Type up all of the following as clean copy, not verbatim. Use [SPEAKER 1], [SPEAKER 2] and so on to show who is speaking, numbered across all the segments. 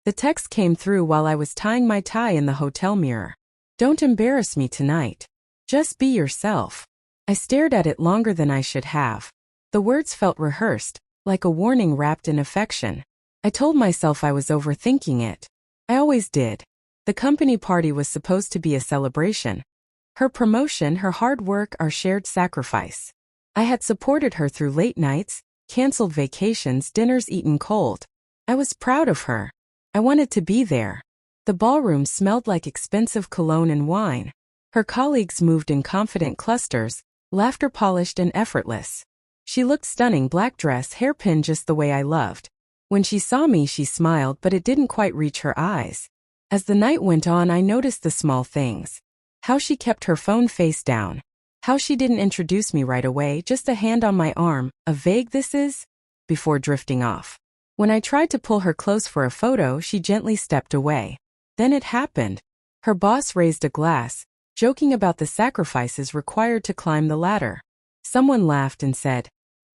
[SPEAKER 1] The text came through while I was tying my tie in the hotel mirror. Don't embarrass me tonight. Just be yourself. I stared at it longer than I should have. The words felt rehearsed, like a warning wrapped in affection. I told myself I was overthinking it. I always did. The company party was supposed to be a celebration. Her promotion, her hard work, our shared sacrifice. I had supported her through late nights, canceled vacations, dinners eaten cold. I was proud of her. I wanted to be there. The ballroom smelled like expensive cologne and wine. Her colleagues moved in confident clusters, laughter polished and effortless. She looked stunning, black dress, hairpin just the way I loved. When she saw me, she smiled, but it didn't quite reach her eyes. As the night went on, I noticed the small things. How she kept her phone face down. How she didn't introduce me right away, just a hand on my arm, a vague "this is," before drifting off. When I tried to pull her close for a photo, she gently stepped away. Then it happened. Her boss raised a glass, joking about the sacrifices required to climb the ladder. Someone laughed and said,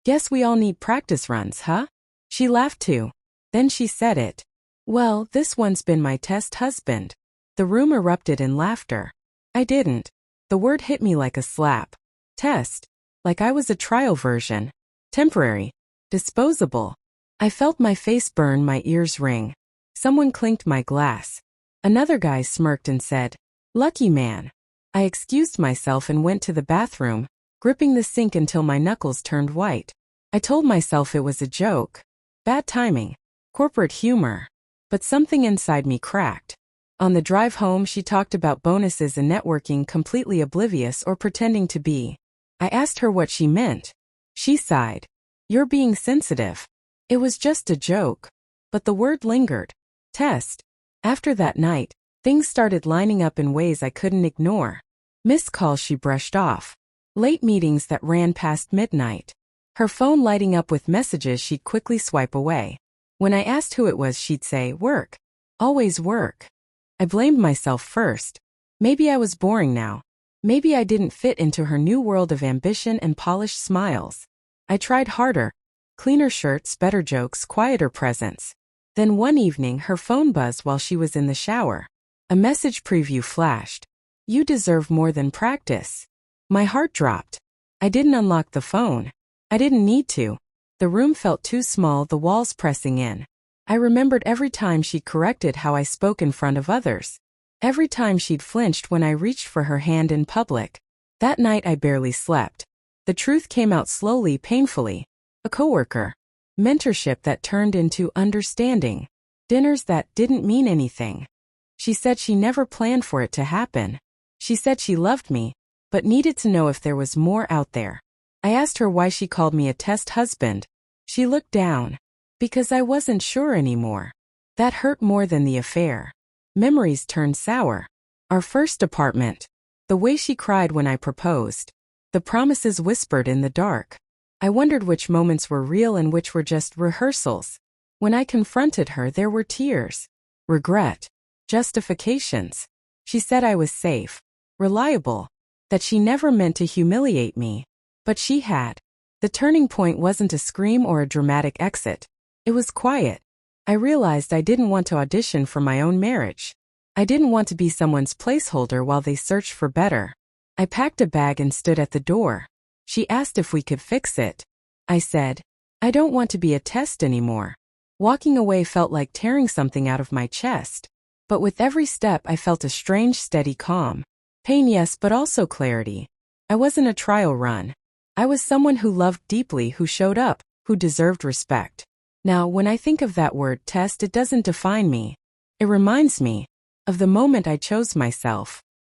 [SPEAKER 1] "Guess we all need practice runs, huh?" She laughed too. Then she said it. "Well, this one's been my test husband." The room erupted in laughter. I didn't. The word hit me like a slap. Test. Like I was a trial version. Temporary. Disposable. I felt my face burn, my ears ring. Someone clinked my glass. Another guy smirked and said, "Lucky man." I excused myself and went to the bathroom, gripping the sink until my knuckles turned white. I told myself it was a joke. Bad timing. Corporate humor. But something inside me cracked. On the drive home, she talked about bonuses and networking, completely oblivious or pretending to be. I asked her what she meant. She sighed. "You're being sensitive." It was just a joke. But the word lingered. Test. After that night, things started lining up in ways I couldn't ignore. Missed calls she brushed off. Late meetings that ran past midnight. Her phone lighting up with messages she'd quickly swipe away. When I asked who it was, she'd say, "Work. Always work." I blamed myself first. Maybe I was boring now. Maybe I didn't fit into her new world of ambition and polished smiles. I tried harder. Cleaner shirts, better jokes, quieter presence. Then one evening, her phone buzzed while she was in the shower. A message preview flashed. "You deserve more than practice." My heart dropped. I didn't unlock the phone. I didn't need to. The room felt too small, the walls pressing in. I remembered every time she'd corrected how I spoke in front of others. Every time she'd flinched when I reached for her hand in public. That night I barely slept. The truth came out slowly, painfully. A coworker. Mentorship that turned into understanding. Dinners that didn't mean anything. She said she never planned for it to happen. She said she loved me, but needed to know if there was more out there. I asked her why she called me a test husband. She looked down. Because I wasn't sure anymore. That hurt more than the affair. Memories turned sour. Our first apartment. The way she cried when I proposed. The promises whispered in the dark. I wondered which moments were real and which were just rehearsals. When I confronted her, there were tears. Regret. Justifications. She said I was safe. Reliable. That she never meant to humiliate me. But she had. The turning point wasn't a scream or a dramatic exit. It was quiet. I realized I didn't want to audition for my own marriage. I didn't want to be someone's placeholder while they searched for better. I packed a bag and stood at the door. She asked if we could fix it. I said, "I don't want to be a test anymore." Walking away felt like tearing something out of my chest. But with every step I felt a strange, steady calm. Pain, yes, but also clarity. I wasn't a trial run. I was someone who loved deeply, who showed up, who deserved respect. Now, when I think of that word test, it doesn't define me. It reminds me of the moment I chose myself.